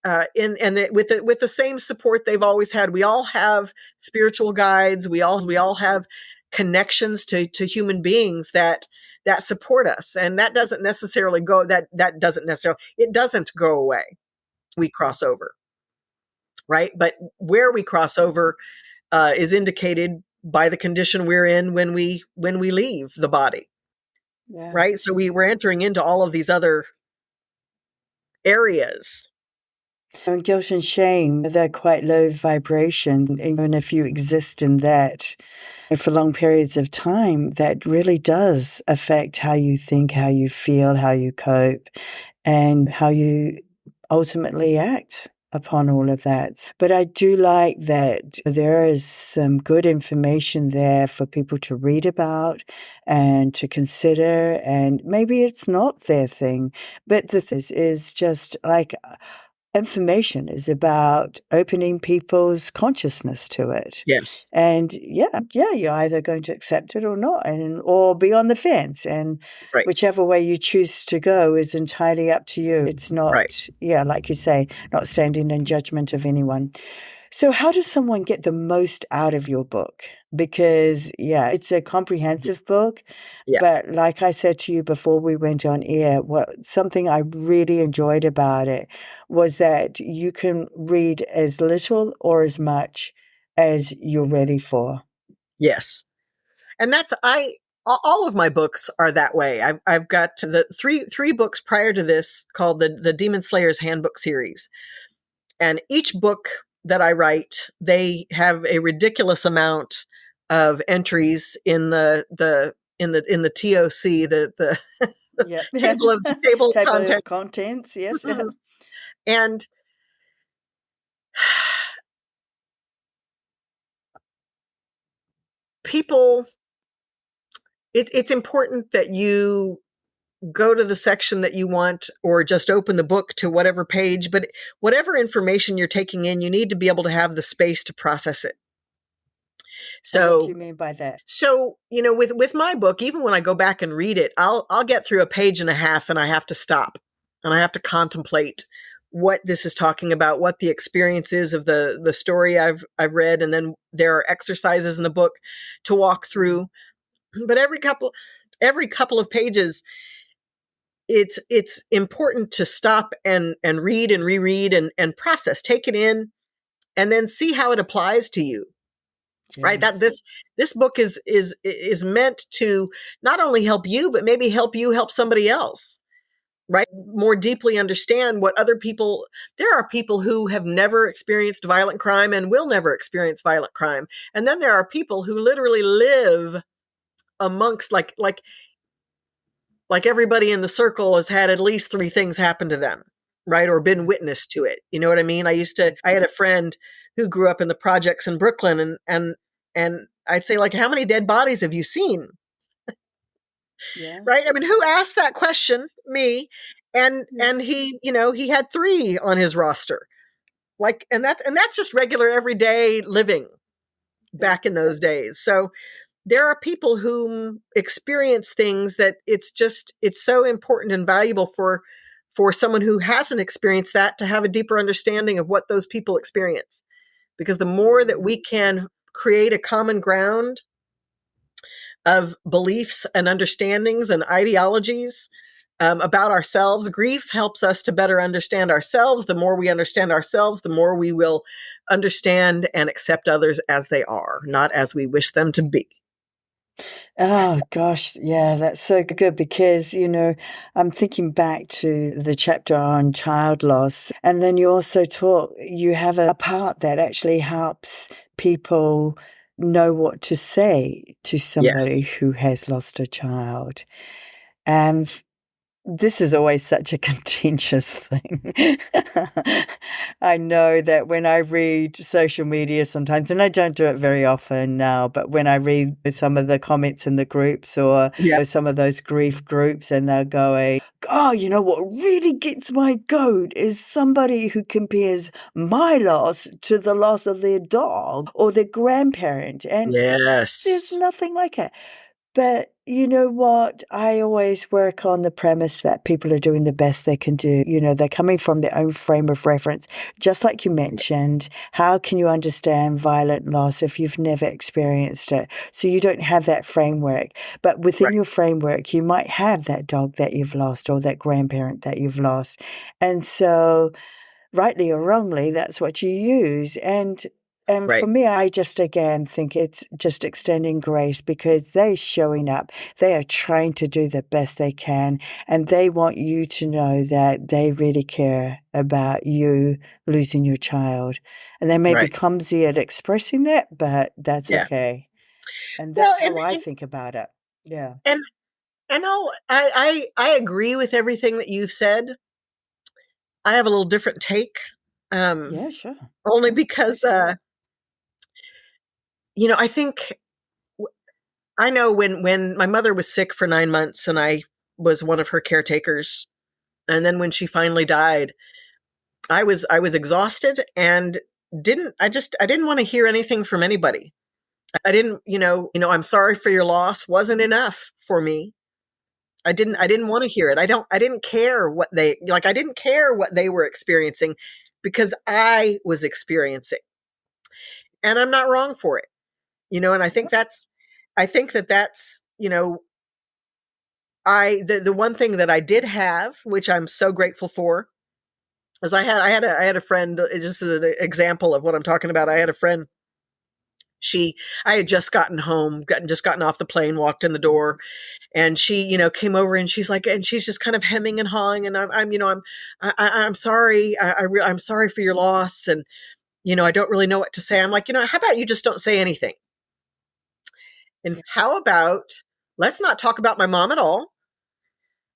With the same support they've always had. We all have spiritual guides. We all have connections to human beings that support us, and that doesn't necessarily go that doesn't necessarily it doesn't go away. We cross over, right? But where we cross over is indicated by the condition we're in when we leave the body, Yeah. right? So we're entering into all of these other areas. And guilt and shame, they're quite low vibration. Even if you exist in that for long periods of time, that really does affect how you think, how you feel, how you cope, and how you ultimately act upon all of that. But I do like that there is some good information there for people to read about and to consider, and maybe it's not their thing, but the thing is just like information is about opening people's consciousness to it. Yes. And yeah, you're either going to accept it or not, or be on the fence. And Right. whichever way you choose to go is entirely up to you. It's not, Right. like you say, not standing in judgment of anyone. So how does someone get the most out of your book? Because, it's a comprehensive book. Yeah. But like I said to you before we went on air, something I really enjoyed about it was that you can read as little or as much as you're ready for. Yes. And all of my books are that way. I've got the three books prior to this called the Demon Slayer's Handbook series. And each book that I write, they have a ridiculous amount of entries in the TOC, the Yeah. table of Table content. of contents, yes. And people, it's important that you go to the section that you want or just open the book to whatever page, but whatever information you're taking in, you need to be able to have the space to process it. And what do So you mean by that? with my book, even when I go back and read it, I'll get through a page and a half and I have to stop and I have to contemplate what this is talking about, what the experience is of the story I've read, and then there are exercises in the book to walk through. But every couple of pages, it's important to stop and read and reread and process, take it in, and then see how it applies to you. Right? That Yes. this book is meant to not only help you, but maybe help somebody else. Right? More deeply understand what other people. There are people who have never experienced violent crime and will never experience violent crime, and then there are people who literally live amongst like everybody in the circle has had at least three things happen to them, right? Or been witness to it. You know what I mean? I had a friend who grew up in the projects in Brooklyn, and I'd say, like, how many dead bodies have you seen? Yeah. Right? I mean, who asked that question? Me. And he had three on his roster. Like, and that's just regular everyday living Yeah. back in those days. So there are people who experience things that it's so important and valuable for someone who hasn't experienced that to have a deeper understanding of what those people experience. Because the more that we can create a common ground of beliefs and understandings and ideologies about ourselves, grief helps us to better understand ourselves. The more we understand ourselves, the more we will understand and accept others as they are, not as we wish them to be. Oh gosh, yeah, that's so good because, I'm thinking back to the chapter on child loss, and then you have a part that actually helps people know what to say to Yeah. somebody who has lost a child. And This is always such a contentious thing. I know that when I read social media sometimes, and I don't do it very often now, but when I read some of the comments in the groups or Yeah. some of those grief groups, and they're going, oh, you know what really gets my goat is somebody who compares my loss to the loss of their dog or their grandparent. And there's Yes. nothing like it. But you know what? I always work on the premise that people are doing the best they can do. You know, they're coming from their own frame of reference. Just like you mentioned, how can you understand violent loss if you've never experienced it? So you don't have that framework. But within Right. your framework, you might have that dog that you've lost or that grandparent that you've lost. And so rightly or wrongly, that's what you use. And for Right. me, I just again think it's just extending grace because they're showing up. They are trying to do the best they can, and they want you to know that they really care about you losing your child. And they may be Right. clumsy at expressing that, but that's Yeah. okay. And Well, that's how I think about it. Yeah. and and I agree with everything that you've said. I have a little different take, um, Yeah, sure. only because I think I know when my mother was sick for 9 months, and I was one of her caretakers, and then when she finally died, I was exhausted and I didn't want to hear anything from anybody. I didn't, I'm sorry for your loss wasn't enough for me. I didn't want to hear it. I didn't care what I didn't care what they were experiencing because I was experiencing. And I'm not wrong for it. And I think that that's, the one thing that I did have, which I'm so grateful for, is I had a friend, just as an example of what I'm talking about. I had a friend. I had just gotten home, just gotten off the plane, walked in the door, and she, came over, and she's like, and she's just kind of hemming and hawing, and I'm sorry, I'm sorry for your loss, and I don't really know what to say. I'm like, how about you just don't say anything, and how about let's not talk about my mom at all.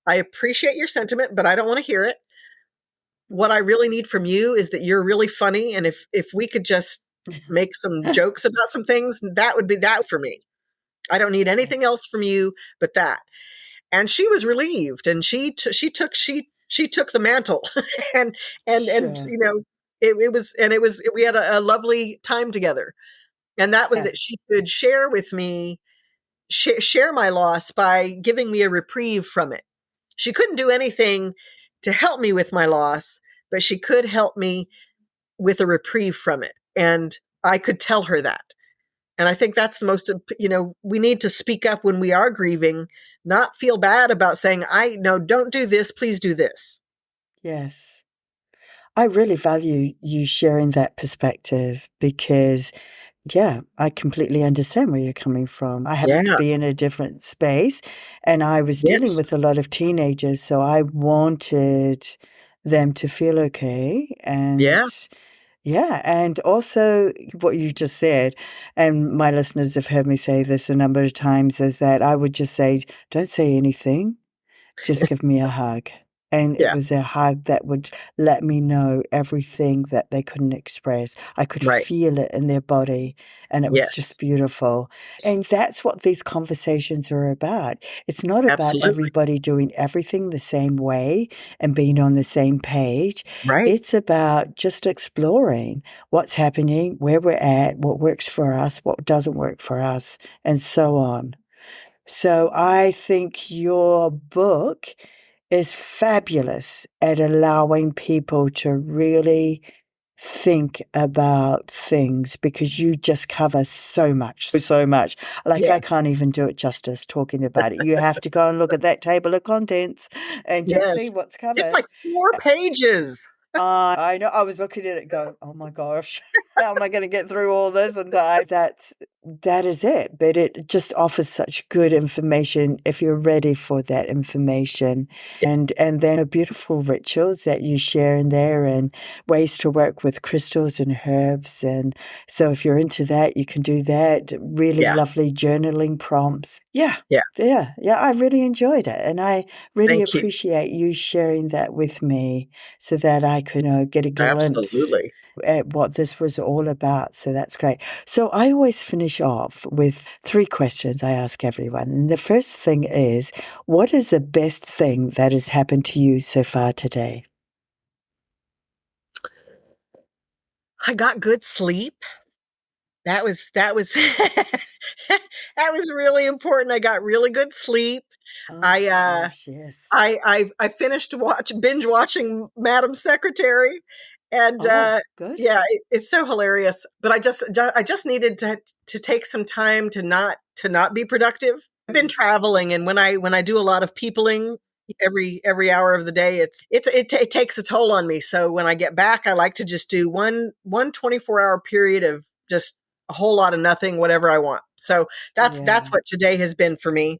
I appreciate your sentiment, but I don't want to hear it. What I really need from you is that you're really funny, and if we could just make some jokes about some things, that would be that for me. I don't need anything else from you but that. And she was relieved, and she took the mantle, and Sure. we had a lovely time together, and that was Yeah. that she could share with me, share my loss by giving me a reprieve from it. She couldn't do anything to help me with my loss, but she could help me with a reprieve from it, and I could tell her that. And I think that's the most, we need to speak up when we are grieving, not feel bad about saying, I no, don't do this, please do this. Yes. I really value you sharing that perspective because, yeah, I completely understand where you're coming from. I happen to Yeah. be in a different space and I was dealing Yes. with a lot of teenagers, so I wanted them to feel okay. Yeah. And yeah, and also what you just said, and my listeners have heard me say this a number of times, is that I would just say, don't say anything. Just give me a hug. And it Yeah. was a hug that would let me know everything that they couldn't express. I could Right. feel it in their body, and it was just Yes. beautiful. And that's what these conversations are about. It's not about Absolutely. everybody doing everything the same way and being on the same page. Right. It's about just exploring what's happening, where we're at, what works for us, what doesn't work for us, and so on. So I think your book is fabulous at allowing people to really think about things because you just cover so much, so much. Like Yeah. I can't even do it justice talking about it. You have to go and look at that table of contents and just see Yes. what's It's covered. like 4 pages. I know. I was looking at it going, oh my gosh. How am I going to get through all this and die? That is it. But it just offers such good information if you're ready for that information. And then beautiful rituals that you share in there and ways to work with crystals and herbs. And so if you're into that, you can do that. Really Yeah. lovely journaling prompts. Yeah. Yeah. Yeah, I really enjoyed it. And I really Thank you. appreciate you sharing that with me so that I could get a glimpse Absolutely. at what this was all about. So that's great. So I always finish off with 3 questions I ask everyone. And the first thing is, what is the best thing that has happened to you so far today? I got good sleep. That was that was really important. I got really good sleep. Oh I gosh, yes. I finished binge watching Madam Secretary, and Oh, good. yeah, it's so hilarious. But I just needed to take some time to not be productive. I've been traveling, and when I do a lot of peopling every hour of the day, it takes a toll on me. So when I get back, I like to just do one 24-hour period of just a whole lot of nothing, whatever I want. So that's Yeah. what today has been for me.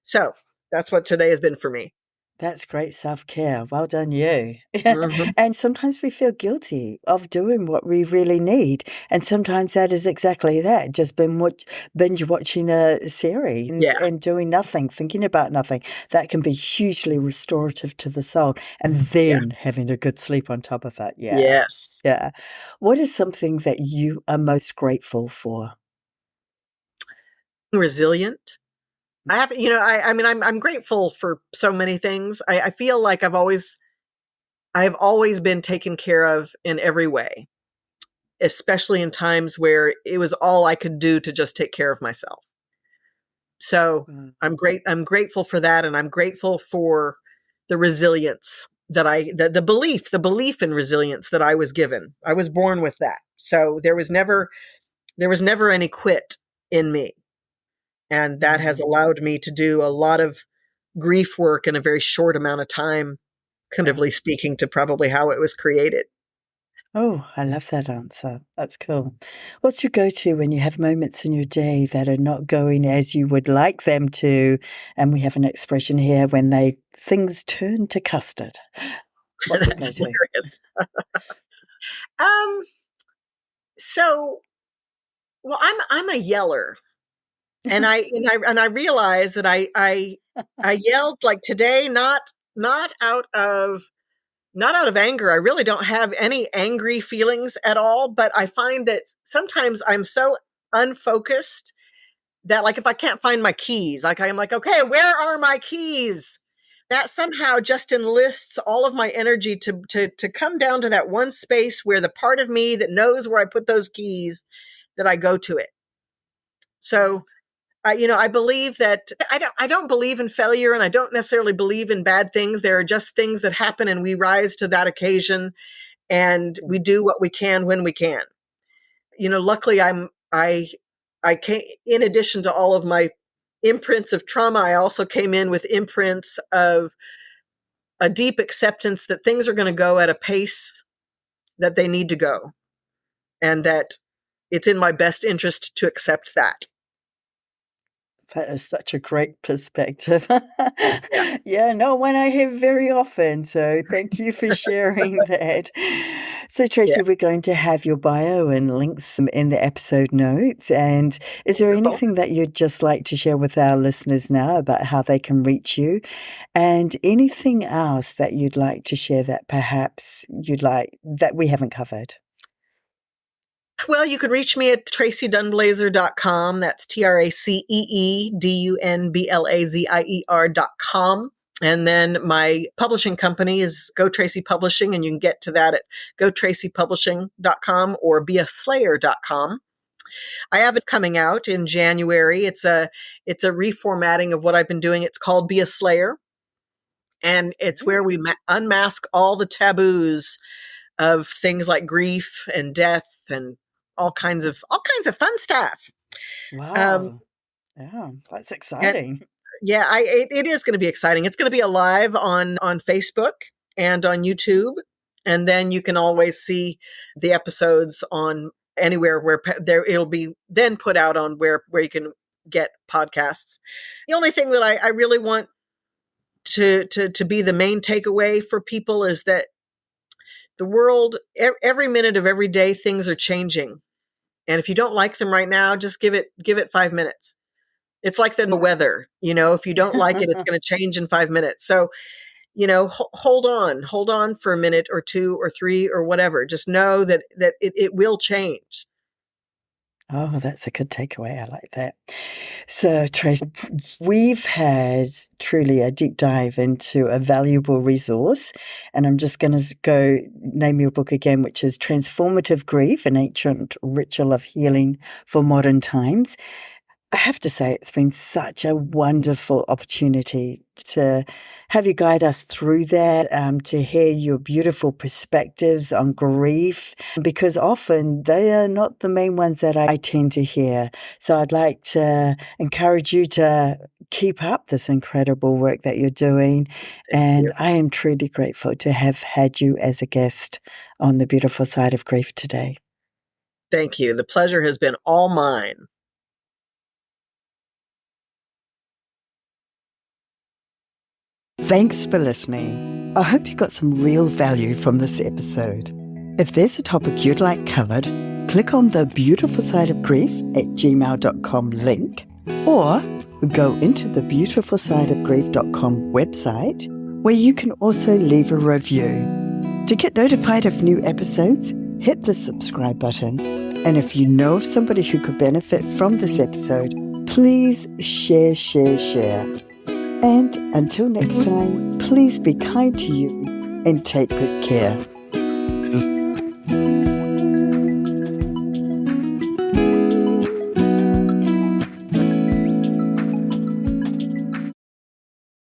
So that's what today has been for me. That's great self-care. Well done, you. Mhm. And sometimes we feel guilty of doing what we really need. And sometimes that is exactly that, just binge watching a series Yeah, and doing nothing, thinking about nothing. That can be hugely restorative to the soul. And yeah. then having a good sleep on top of it. Yeah. Yes. Yeah. What is something that you are most grateful for? Resilient. I have, I mean, I'm grateful for so many things. I feel like I have always been taken care of in every way, especially in times where it was all I could do to just take care of myself. So Mm, I'm grateful for that, and I'm grateful for the resilience the belief in resilience that I was given. I was born with that. So there was never any quit in me. And that has mm, allowed me to do a lot of grief work in a very short amount of time, yeah. comparatively speaking to probably how it was created. Oh, I love that answer. That's cool. What's your go-to when you have moments in your day that are not going as you would like them to? And we have an expression here when things turn to custard. What's your That's go-to? hilarious. Um, so well, I'm a yeller, and I realize that I yelled like today, not out of not out of anger. I really don't have any angry feelings at all, but I find that sometimes I'm so unfocused that, like, if I can't find my keys, like, I'm like, okay, where are my keys? That somehow just enlists all of my energy to come down to that one space where the part of me that knows where I put those keys, that I go to it. Yeah. So I believe that I don't believe in failure, and I don't necessarily believe in bad things. There are just things that happen, and we rise to that occasion, and Yeah. we do what we can when we can. Luckily I came, in addition to all of my imprints of trauma, I also came in with imprints of a deep acceptance that things are going to go at a pace that they need to go, and that it's in my best interest to accept that. That is such a great perspective. Yeah. Yeah, not one I hear very often. So thank you for sharing that. So, Yeah. Tracy, we're going to have your bio and links in the episode notes. And is there Wonderful. anything that you'd just like to share with our listeners now about how they can reach you? And anything else that you'd like to share that perhaps you'd like that we haven't covered? Well, you can reach me at traceedunblazier.com. That's TraceeDunblazier.com. And then my publishing company is Go Tracee Publishing, and you can get to that at gotraceepublishing.com or beaslayer.com. I have it coming out in January. It's a reformatting of what I've been doing. It's called Be a Slayer, and it's where we unmask all the taboos of things like grief and death and all kinds of fun stuff. Um, Wow. Yeah, that's and exciting. yeah, it is going to be exciting. It's going to be alive on Facebook and on YouTube, And then you can always see the episodes on anywhere where it'll be then put out on where you can get podcasts. The only thing that I really want to be the main takeaway for people is that the world, every minute of every day, things are changing. And if you don't like them right now, just give it 5 minutes. It's like the weather, if you don't like it, it's going to change in 5 minutes. So, hold on for a minute or two or three or whatever. Just know that it will change. Oh, that's a good takeaway. I like that. So, Trace, we've had truly a deep dive into a valuable resource, and I'm just going to go name your book again, which is Transformative Grief, an Ancient Ritual of Healing for Modern Times. I have to say, it's been such a wonderful opportunity to have you guide us through that, to hear your beautiful perspectives on grief, because often they are not the main ones that I tend to hear. So I'd like to encourage you to keep up this incredible work that you're doing. And I am truly grateful to have had you as a guest on The Beautiful Side of Grief today. Thank you. The pleasure has been all mine. Thanks for listening. I hope you got some real value from this episode. If there's a topic you'd like covered, click on the Beautiful Side of Grief at gmail.com link, or go into the beautifulsideofgrief.com website, where you can also leave a review. To get notified of new episodes, hit the subscribe button. And if you know of somebody who could benefit from this episode, please share. And until next time, please be kind to you and take good care.